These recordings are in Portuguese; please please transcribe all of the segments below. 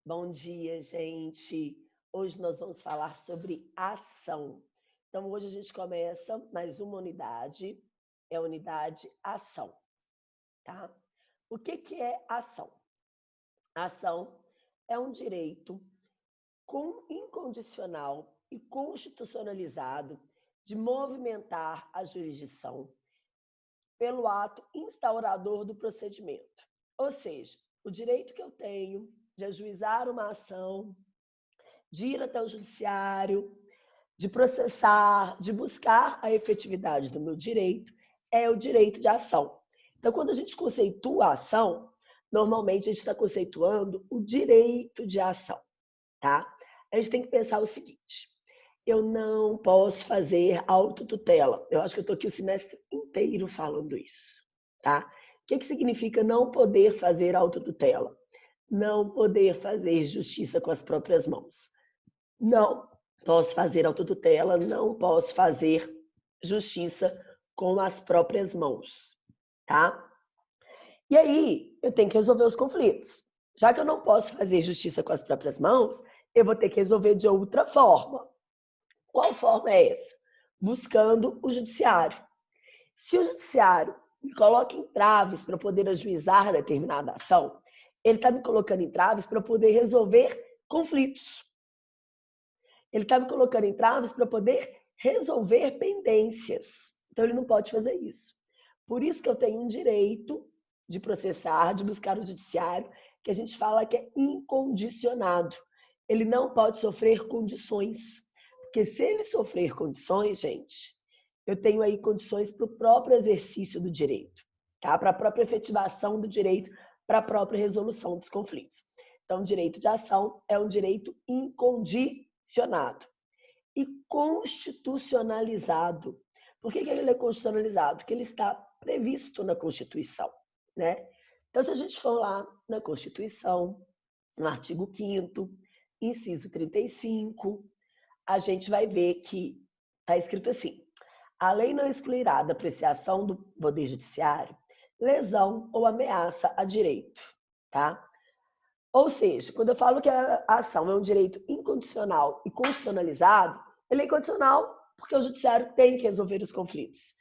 Bom dia, gente. Hoje nós vamos falar sobre ação. Então, hoje a gente começa mais uma unidade, é a unidade ação, tá? O que é ação? Ação é um direito incondicional e constitucionalizado de movimentar a jurisdição pelo ato instaurador do procedimento. Ou seja, o direito que eu tenho de ajuizar uma ação, de ir até o judiciário, de processar, de buscar a efetividade do meu direito, é o direito de ação. Então, quando a gente conceitua a ação, normalmente a gente está conceituando o direito de ação, tá? A gente tem que pensar o seguinte: eu não posso fazer autotutela. Eu acho que eu estou aqui o semestre inteiro falando isso, tá? O que significa não poder fazer autotutela? Não poder fazer justiça com as próprias mãos. Não posso fazer autotutela, não posso fazer justiça com as próprias mãos, tá? E aí, eu tenho que resolver os conflitos. Já que eu não posso fazer justiça com as próprias mãos, eu vou ter que resolver de outra forma. Qual forma é essa? Buscando o judiciário. Se o judiciário me coloca entraves para poder ajuizar determinada ação, ele está me colocando entraves para poder resolver conflitos. Ele está me colocando entraves para poder resolver pendências. Então, ele não pode fazer isso. Por isso que eu tenho um direito de processar, de buscar o judiciário, que a gente fala que é incondicionado. Ele não pode sofrer condições. Porque se ele sofrer condições, gente, eu tenho aí condições para o próprio exercício do direito, tá? Para a própria efetivação do direito, para a própria resolução dos conflitos. Então, o direito de ação é um direito incondicionado e constitucionalizado. Por que ele é constitucionalizado? Porque ele está previsto na Constituição, né? Então, se a gente for lá na Constituição, no artigo 5º, inciso 35, a gente vai ver que está escrito assim: a lei não excluirá da apreciação do Poder Judiciário lesão ou ameaça a direito, tá? Ou seja, quando eu falo que a ação é um direito incondicional e constitucionalizado, ele é incondicional porque o judiciário tem que resolver os conflitos.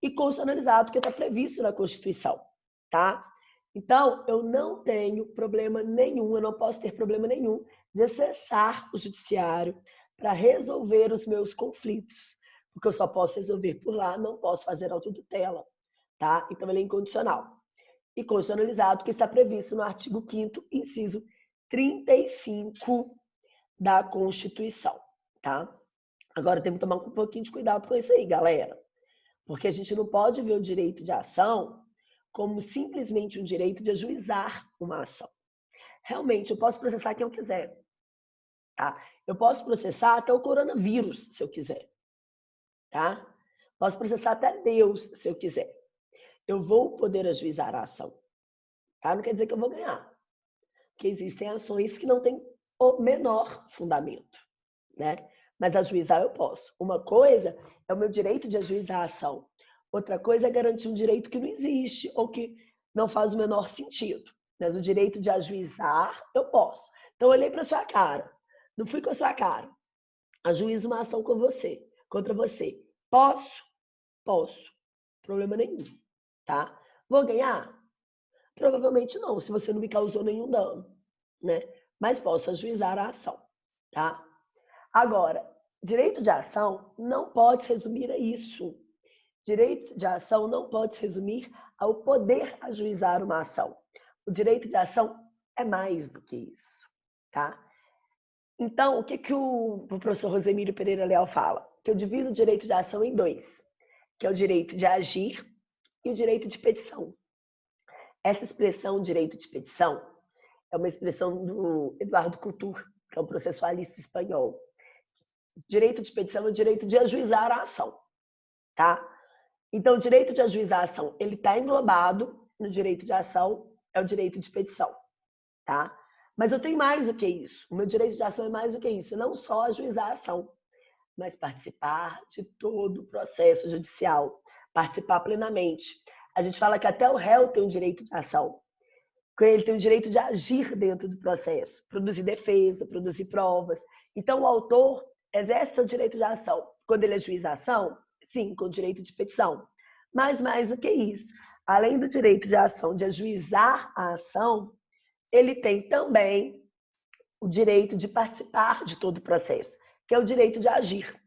E constitucionalizado porque está previsto na Constituição, tá? Então, eu não tenho problema nenhum, eu não posso ter problema nenhum de acessar o judiciário para resolver os meus conflitos, porque eu só posso resolver por lá, não posso fazer autotutela, tá? Então, ele é incondicional e constitucionalizado, que está previsto no artigo 5º, inciso 35 da Constituição, tá? Agora, temos que tomar um pouquinho de cuidado com isso aí, galera, porque a gente não pode ver o direito de ação como simplesmente um direito de ajuizar uma ação. Realmente, eu posso processar quem eu quiser, tá? Eu posso processar até o coronavírus, se eu quiser, tá? Posso processar até Deus, se eu quiser. Eu vou poder ajuizar a ação, tá? Não quer dizer que eu vou ganhar, porque existem ações que não têm o menor fundamento, né? Mas ajuizar eu posso. Uma coisa é o meu direito de ajuizar a ação. Outra coisa é garantir um direito que não existe ou que não faz o menor sentido. Mas o direito de ajuizar eu posso. Então, eu olhei para sua cara. Não fui com a sua cara. Ajuizo uma ação com você, contra você. Posso? Posso. Problema nenhum, tá? Vou ganhar? Provavelmente não, se você não me causou nenhum dano, né? Mas posso ajuizar a ação, tá? Agora, direito de ação não pode se resumir a isso. Direito de ação não pode se resumir ao poder ajuizar uma ação. O direito de ação é mais do que isso, tá? Então, o que o professor Rosemiro Pereira Leal fala? Que eu divido o direito de ação em dois, que é o direito de agir e o direito de petição. Essa expressão direito de petição é uma expressão do Eduardo Couture, que é um processualista espanhol. Direito de petição é o direito de ajuizar a ação, tá? Então, o direito de ajuizar a ação, ele está englobado no direito de ação, é o direito de petição, tá? Mas eu tenho mais do que isso. O meu direito de ação é mais do que isso. Não só ajuizar a ação, mas participar de todo o processo judicial, participar plenamente. A gente fala que até o réu tem um direito de ação. Ele tem o direito de agir dentro do processo, produzir defesa, produzir provas. Então, o autor exerce seu direito de ação. Quando ele ajuiza a ação, sim, com direito de petição. Mas mais do que isso, além do direito de ação de ajuizar a ação, ele tem também o direito de participar de todo o processo, que é o direito de agir.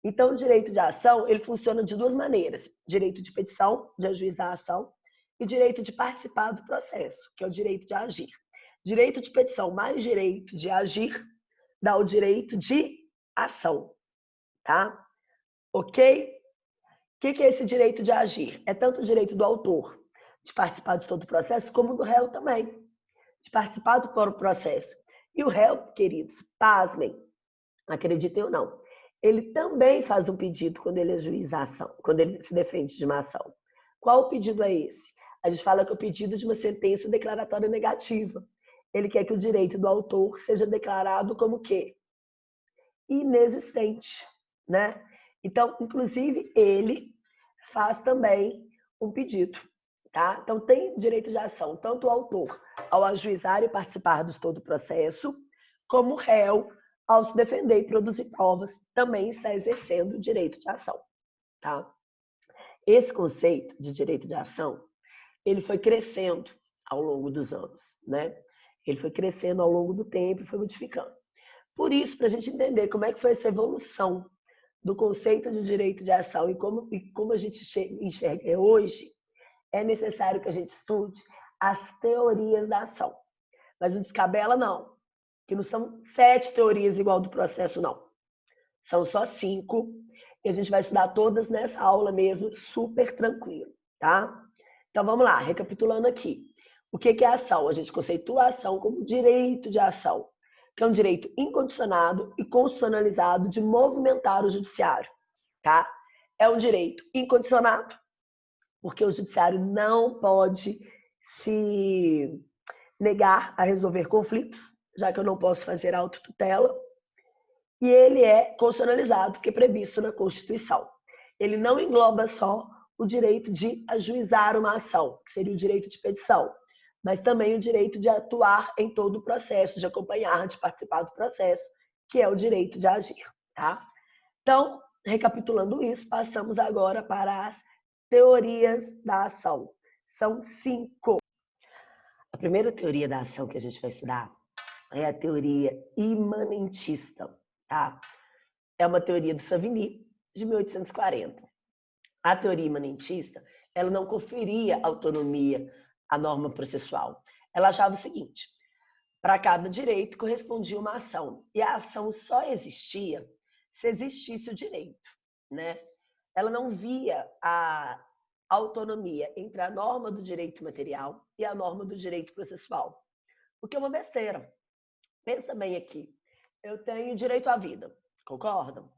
Então, o direito de ação, ele funciona de duas maneiras. Direito de petição, de ajuizar a ação, e direito de participar do processo, que é o direito de agir. Direito de petição mais direito de agir dá o direito de ação, tá? Ok? O que é esse direito de agir? É tanto o direito do autor de participar de todo o processo, como do réu também, de participar do processo. E o réu, queridos, pasmem, acreditem ou não, ele também faz um pedido quando ele ajuiza a ação, quando ele se defende de uma ação. Qual o pedido é esse? A gente fala que é o pedido de uma sentença declaratória negativa. Ele quer que o direito do autor seja declarado como o quê? Inexistente, né? Então, inclusive, ele faz também um pedido, tá? Então, tem direito de ação, tanto o autor ao ajuizar e participar de todo o processo, como o réu ao se defender e produzir provas, também está exercendo o direito de ação, tá? Esse conceito de direito de ação, ele foi crescendo ao longo dos anos, né? Ele foi crescendo ao longo do tempo e foi modificando. Por isso, para a gente entender como é que foi essa evolução do conceito de direito de ação e como a gente enxerga hoje, é necessário que a gente estude as teorias da ação. Mas não descabela, não. Que não são 7 teorias igual do processo, não. São só 5. E a gente vai estudar todas nessa aula mesmo, super tranquilo, tá? Então, vamos lá, recapitulando aqui. O que é ação? A gente conceitua a ação como direito de ação, que é um direito incondicionado e constitucionalizado de movimentar o judiciário, tá? É um direito incondicionado, porque o judiciário não pode se negar a resolver conflitos, já que eu não posso fazer autotutela. E ele é constitucionalizado, porque é previsto na Constituição. Ele não engloba só o direito de ajuizar uma ação, que seria o direito de petição, mas também o direito de atuar em todo o processo, de acompanhar, de participar do processo, que é o direito de agir, tá? Então, recapitulando isso, passamos agora para as teorias da ação. São 5. A primeira teoria da ação que a gente vai estudar é a teoria imanentista, tá? É uma teoria do Savigny, de 1840. A teoria imanentista, ela não conferia autonomia à norma processual. Ela achava o seguinte: para cada direito correspondia uma ação, e a ação só existia se existisse o direito, né? Ela não via a autonomia entre a norma do direito material e a norma do direito processual, o que é uma besteira. Pensa bem aqui. Eu tenho direito à vida, concordam?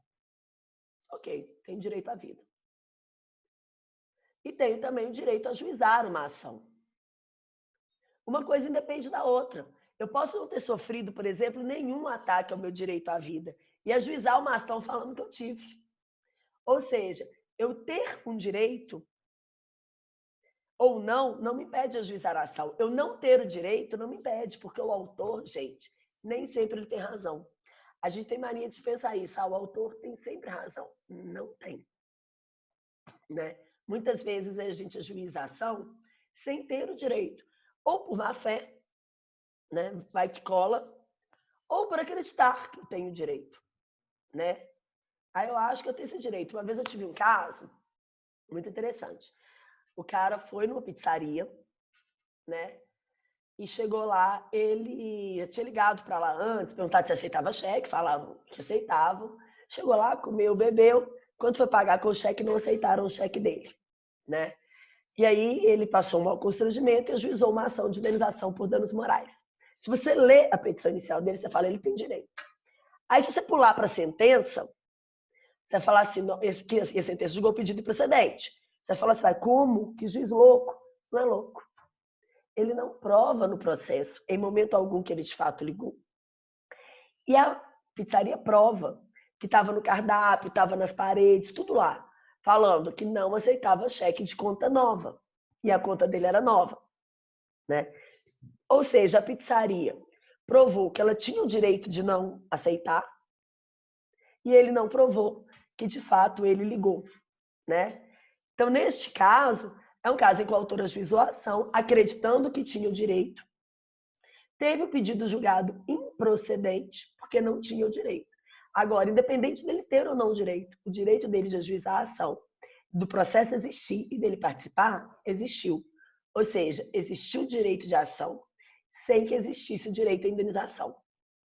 Ok, tenho direito à vida. E tenho também o direito a ajuizar uma ação. Uma coisa independe da outra. Eu posso não ter sofrido, por exemplo, nenhum ataque ao meu direito à vida e ajuizar uma ação falando que eu tive. Ou seja, eu ter um direito ou não me impede de ajuizar a ação. Eu não ter o direito não me impede, porque o autor, gente, nem sempre ele tem razão. A gente tem mania de pensar isso, o autor tem sempre razão. Não tem, né? Muitas vezes a gente ajuiza a ação sem ter o direito, ou por má fé, né? Vai que cola, ou por acreditar que eu tenho direito, né? Aí eu acho que eu tenho esse direito. Uma vez eu tive um caso muito interessante. O cara foi numa pizzaria, né? E chegou lá, ele tinha ligado para lá antes, perguntado se aceitava cheque, falavam que aceitavam. Chegou lá, comeu, bebeu. Quando foi pagar com o cheque, não aceitaram o cheque dele, né? E aí ele passou um mau constrangimento e ajuizou uma ação de indenização por danos morais. Se você lê a petição inicial dele, você fala, ele tem direito. Aí se você pular para a sentença, você vai falar assim, esse sentença julgou o pedido improcedente. Você vai falar assim, como? Que juiz louco. Não é louco. Ele não prova no processo, em momento algum, que ele de fato ligou. E a pizzaria prova que estava no cardápio, estava nas paredes, tudo lá, falando que não aceitava cheque de conta nova. E a conta dele era nova, né? Ou seja, a pizzaria provou que ela tinha o direito de não aceitar e ele não provou que, de fato, ele ligou, né? Então, neste caso, é um caso em que o autor ajuizou a ação, acreditando que tinha o direito, teve o pedido julgado improcedente, porque não tinha o direito. Agora, independente dele ter ou não o direito dele de ajuizar a ação, do processo existir e dele participar, existiu. Ou seja, existiu o direito de ação sem que existisse o direito à indenização,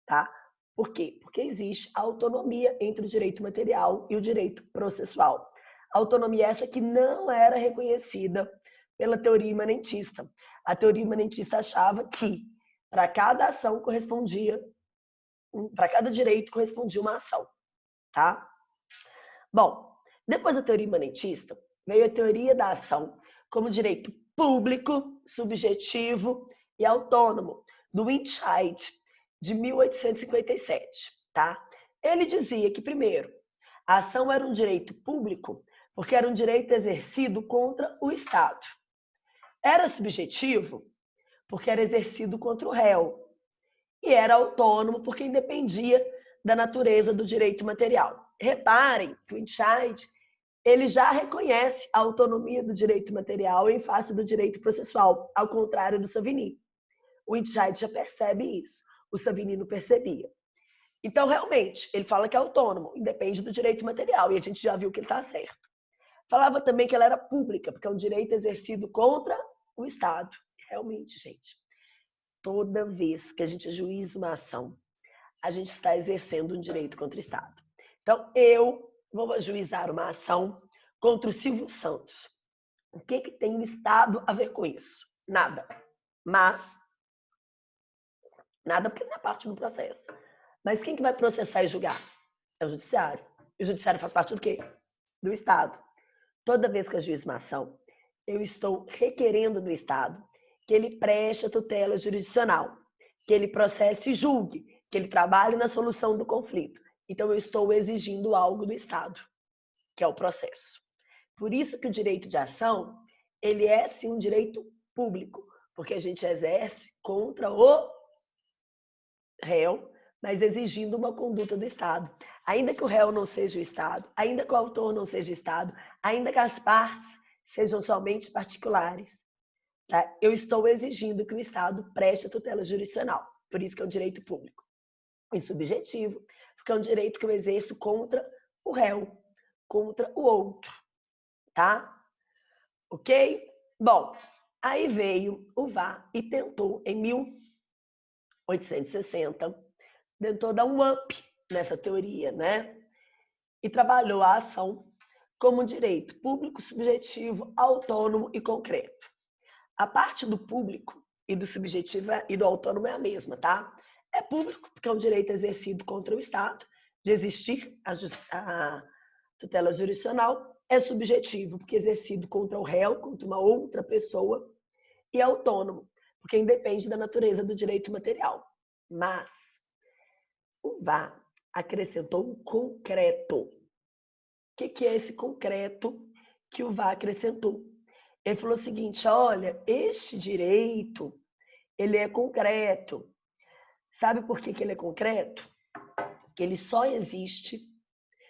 tá? Por quê? Porque existe autonomia entre o direito material e o direito processual. Autonomia essa que não era reconhecida pela teoria imanentista. A teoria imanentista achava que para cada ação correspondia, para cada direito correspondia uma ação, tá? Bom, depois da teoria imanentista, veio a teoria da ação como direito público, subjetivo e autônomo, do Winscheid, de 1857, tá? Ele dizia que, primeiro, a ação era um direito público porque era um direito exercido contra o Estado. Era subjetivo porque era exercido contra o réu. E era autônomo porque independia da natureza do direito material. Reparem que o Winscheid ele já reconhece a autonomia do direito material em face do direito processual, ao contrário do Savigny. O Winscheid já percebe isso, o Savigny não percebia. Então, realmente, ele fala que é autônomo, independe do direito material, e a gente já viu que ele está certo. Falava também que ela era pública, porque é um direito exercido contra o Estado. Realmente, gente, toda vez que a gente ajuiza uma ação, a gente está exercendo um direito contra o Estado. Então, eu vou ajuizar uma ação contra o Silvio Santos. O que tem o Estado a ver com isso? Nada. Mas, nada porque não é parte do processo. Mas quem que vai processar e julgar? É o Judiciário. E o Judiciário faz parte do quê? Do Estado. Toda vez que eu ajuizo uma ação, eu estou requerendo do Estado que ele preste a tutela jurisdicional, que ele processe e julgue, que ele trabalhe na solução do conflito. Então, eu estou exigindo algo do Estado, que é o processo. Por isso que o direito de ação, ele é sim um direito público, porque a gente exerce contra o réu, mas exigindo uma conduta do Estado. Ainda que o réu não seja o Estado, ainda que o autor não seja o Estado, ainda que as partes sejam somente particulares, tá? Eu estou exigindo que o Estado preste a tutela jurisdicional. Por isso que é um direito público. E subjetivo, porque é um direito que eu exerço contra o réu, contra o outro, tá? Ok? Bom, aí veio o VAR e tentou, em 1860, tentou dar um up nessa teoria, né? E trabalhou a ação como um direito público, subjetivo, autônomo e concreto. A parte do público e do subjetivo e do autônomo é a mesma, tá? É público porque é um direito exercido contra o Estado de existir a tutela jurisdicional. É subjetivo porque é exercido contra o réu, contra uma outra pessoa. E é autônomo porque independe da natureza do direito material. Mas o VAR acrescentou um concreto. O que é esse concreto que o VAR acrescentou? Ele falou o seguinte, olha, este direito, ele é concreto. Sabe por que ele é concreto? Que ele só existe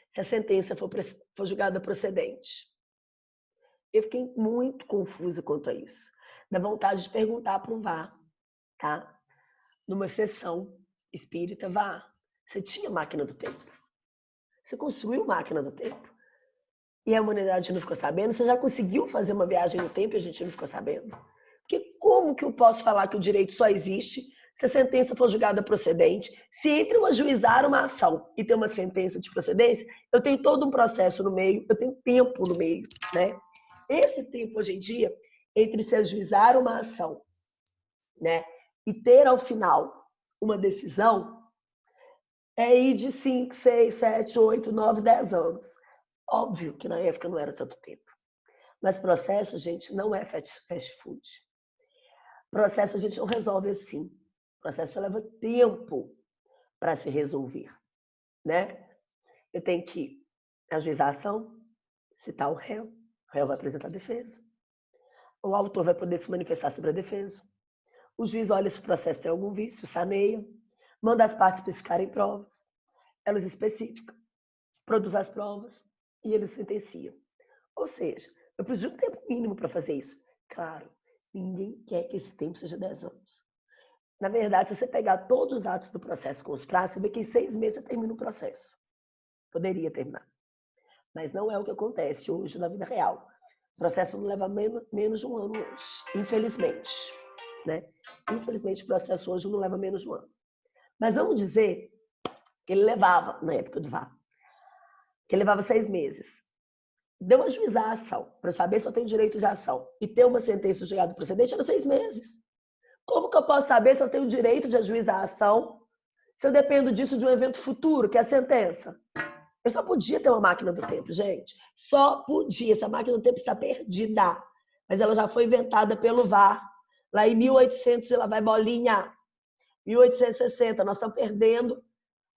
se a sentença for julgada procedente. Eu fiquei muito confusa quanto a isso. Dá vontade de perguntar para o VAR, tá? Numa sessão espírita, VAR, você tinha máquina do tempo? Você construiu máquina do tempo? E a humanidade não ficou sabendo? Você já conseguiu fazer uma viagem no tempo e a gente não ficou sabendo? Porque como que eu posso falar que o direito só existe se a sentença for julgada procedente? Se entre eu ajuizar uma ação e ter uma sentença de procedência, eu tenho todo um processo no meio, eu tenho tempo no meio, né? Esse tempo, hoje em dia, entre se ajuizar uma ação, né, e ter ao final uma decisão, é aí de 5, 6, 7, 8, 9, 10 anos. Óbvio que na época não era tanto tempo. Mas processo, gente, não é fast food. Processo a gente não resolve assim. Processo leva tempo para se resolver, né? Eu tenho que ajuizar a ação, citar o réu vai apresentar a defesa. O autor vai poder se manifestar sobre a defesa. O juiz olha se o processo tem algum vício, saneia, manda as partes especificarem provas, elas especificam, produz as provas e eles sentenciam. Ou seja, eu preciso de um tempo mínimo para fazer isso. Claro, ninguém quer que esse tempo seja 10 anos. Na verdade, se você pegar todos os atos do processo com os prazos, você vê que em 6 meses você termina o processo. Poderia terminar. Mas não é o que acontece hoje na vida real. O processo não leva menos de um ano hoje, infelizmente. Né? Infelizmente, o processo hoje não leva menos de um ano. Mas vamos dizer que ele levava, na época do VAR, que ele levava 6 meses. Deu a ajuizar a ação, para eu saber se eu tenho direito de ação, e ter uma sentença julgada procedente, era 6 meses. Como que eu posso saber se eu tenho direito de ajuizar a ação, se eu dependo disso de um evento futuro, que é a sentença? Eu só podia ter uma máquina do tempo, gente. Só podia. Essa máquina do tempo está perdida. Mas ela já foi inventada pelo VAR. Lá em 1800, ela vai bolinha. 1860, nós estamos perdendo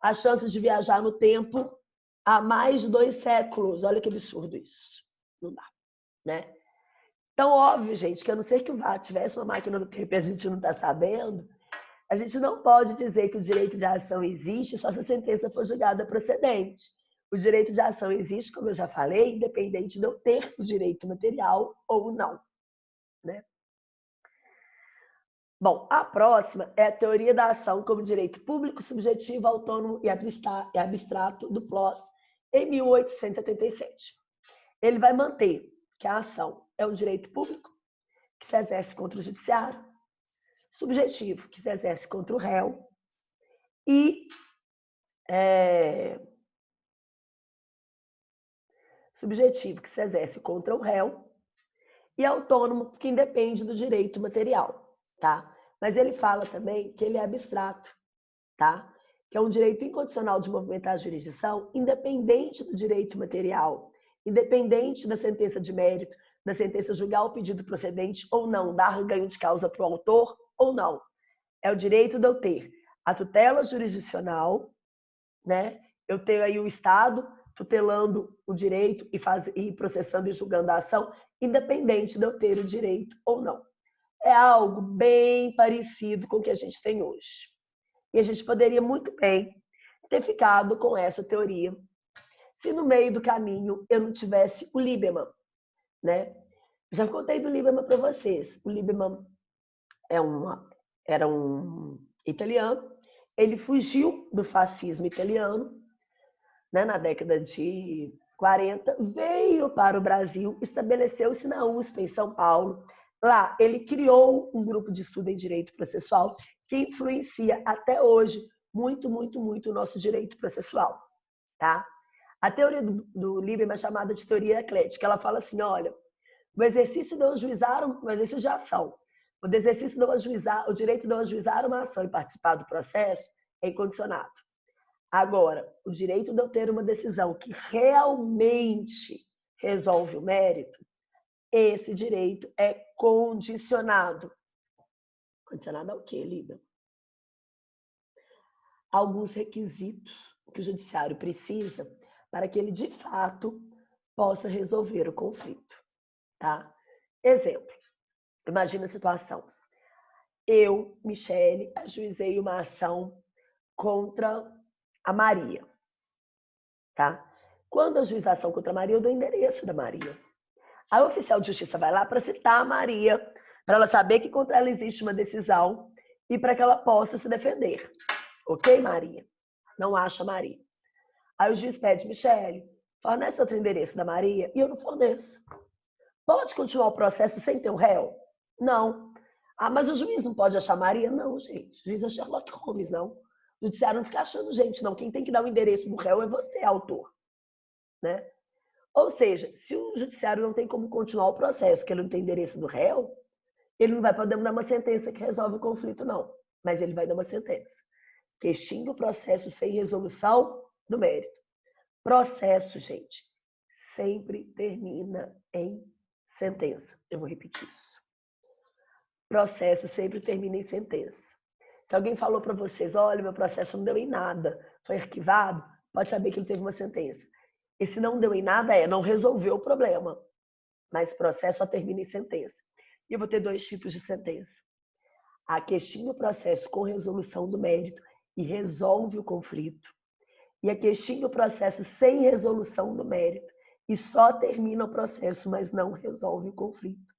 a chance de viajar no tempo há mais de 2 séculos. Olha que absurdo isso. Não dá, né? Então, óbvio, gente, que a não ser que o VAR tivesse uma máquina do tempo e a gente não está sabendo, a gente não pode dizer que o direito de ação existe só se a sentença for julgada procedente. O direito de ação existe, como eu já falei, independente de eu ter o direito material ou não, né? Bom, a próxima é a teoria da ação como direito público, subjetivo, autônomo e abstrato do PLOS, em 1877. Ele vai manter que a ação é um direito público que se exerce contra o judiciário, subjetivo, que se exerce contra o réu, e subjetivo, que se exerce contra o réu, e autônomo, que independe do direito material, tá? Mas ele fala também que ele é abstrato, tá? Que é um direito incondicional de movimentar a jurisdição, independente do direito material, independente da sentença de mérito, da sentença julgar o pedido procedente ou não, dar ganho de causa para o autor ou não. É o direito de eu ter a tutela jurisdicional, né? Eu tenho aí o Estado tutelando o direito e processando e julgando a ação, independente de eu ter o direito ou não. É algo bem parecido com o que a gente tem hoje. E a gente poderia muito bem ter ficado com essa teoria se no meio do caminho eu não tivesse o Lieberman, né? Já contei do Lieberman para vocês. O Lieberman era um italiano. Ele fugiu do fascismo italiano, né, na década de 40, veio para o Brasil, estabeleceu-se na USP, em São Paulo. Lá, ele criou um grupo de estudo em direito processual que influencia até hoje muito, muito, muito o nosso direito processual. Tá? A teoria do Lieberman é chamada de teoria eclética. Ela fala assim, olha, o exercício de eu ajuizar, o exercício de ação, o exercício de eu ajuizar, o direito de eu ajuizar uma ação e participar do processo é incondicionado. Agora, o direito de eu ter uma decisão que realmente resolve o mérito, esse direito é condicionado. Condicionado ao quê, Lívia? Alguns requisitos que o judiciário precisa para que ele, de fato, possa resolver o conflito. Tá? Exemplo, imagina a situação. Eu, Michele, ajuizei uma ação contra a Maria. Tá? Quando a ajuização contra a Maria, eu dou o endereço da Maria. Aí o oficial de justiça vai lá para citar a Maria, para ela saber que contra ela existe uma decisão e para que ela possa se defender. Ok, Maria? Não acha Maria. Aí o juiz pede, Michele, fornece outro endereço da Maria e eu não forneço. Pode continuar o processo sem ter o réu? Não. Ah, mas o juiz não pode achar Maria? Não, gente. O juiz é Sherlock Holmes, não. O judiciário não fica achando gente, não. Quem tem que dar o endereço do réu é você, autor. Né? Ou seja, se o judiciário não tem como continuar o processo, que ele não tem endereço do réu, ele não vai poder dar uma sentença que resolve o conflito, não. Mas ele vai dar uma sentença que extingue o processo sem resolução do mérito. Processo, gente, sempre termina em sentença. Eu vou repetir isso. Processo sempre termina em sentença. Se alguém falou para vocês, olha, meu processo não deu em nada, foi arquivado, pode saber que ele teve uma sentença. Esse não deu em nada não resolveu o problema, mas processo só termina em sentença. E eu vou ter 2 tipos de sentença. que extingue o processo com resolução do mérito e resolve o conflito, e a que extingue o processo sem resolução do mérito e só termina o processo, mas não resolve o conflito.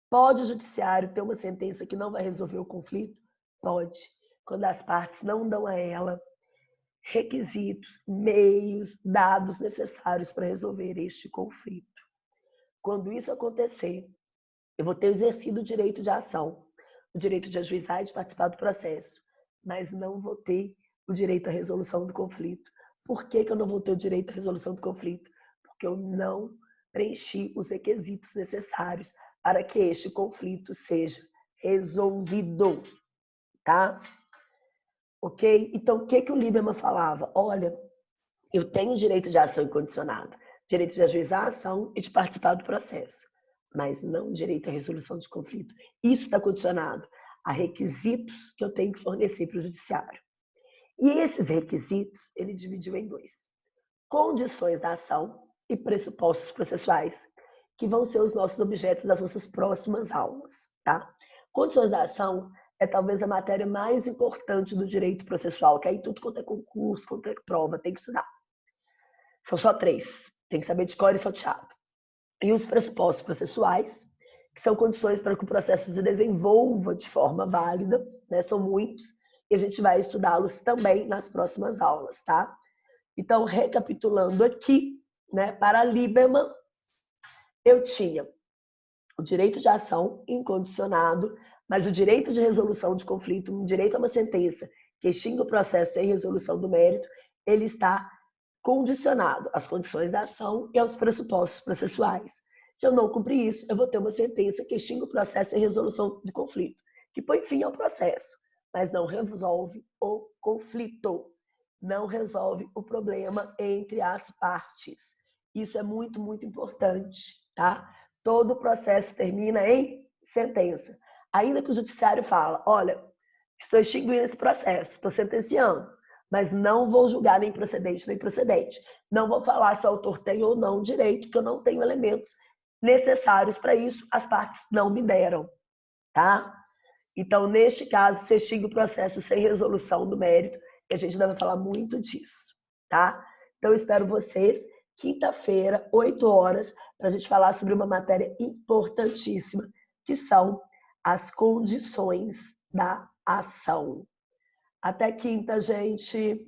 Pode o judiciário ter uma sentença que não vai resolver o conflito? Pode, quando as partes não dão a ela requisitos, meios, dados necessários para resolver este conflito. Quando isso acontecer, eu vou ter exercido o direito de ação, o direito de ajuizar e de participar do processo, mas não vou ter o direito à resolução do conflito. Por que eu não vou ter o direito à resolução do conflito? Porque eu não preenchi os requisitos necessários para que este conflito seja resolvido, tá? Ok? Então, o que o Lieberman falava? Olha, eu tenho direito de ação incondicionada, direito de ajuizar a ação e de participar do processo, mas não direito à resolução de conflito. Isso está condicionado a requisitos que eu tenho que fornecer para o judiciário. E esses requisitos, ele dividiu em dois: condições da ação e pressupostos processuais, que vão ser os nossos objetos das nossas próximas aulas, tá? Condições da ação é talvez a matéria mais importante do direito processual, que aí tudo quanto é concurso, quanto é prova, tem que estudar. São só 3. Tem que saber de cor e salteado. E os pressupostos processuais, que são condições para que o processo se desenvolva de forma válida, né? São muitos, e a gente vai estudá-los também nas próximas aulas, tá? Então, recapitulando aqui, né, para Lieberman, eu tinha o direito de ação incondicionado, mas o direito de resolução de conflito, o direito a uma sentença que extingue o processo sem resolução do mérito, ele está condicionado às condições da ação e aos pressupostos processuais. Se eu não cumprir isso, eu vou ter uma sentença que extingue o processo sem resolução do conflito, que põe fim ao processo, mas não resolve o conflito, não resolve o problema entre as partes. Isso é muito, muito importante, tá? Todo o processo termina em sentença. Ainda que o judiciário fala, olha, estou extinguindo esse processo, estou sentenciando, mas não vou julgar nem procedente nem procedente. Não vou falar se o autor tem ou não direito, que eu não tenho elementos necessários para isso, as partes não me deram, tá? Então, neste caso, se extingue o processo sem resolução do mérito, e a gente ainda vai falar muito disso, tá? Então, eu espero vocês quinta-feira, 8 horas, para a gente falar sobre uma matéria importantíssima, que são as condições da ação. Até quinta, gente!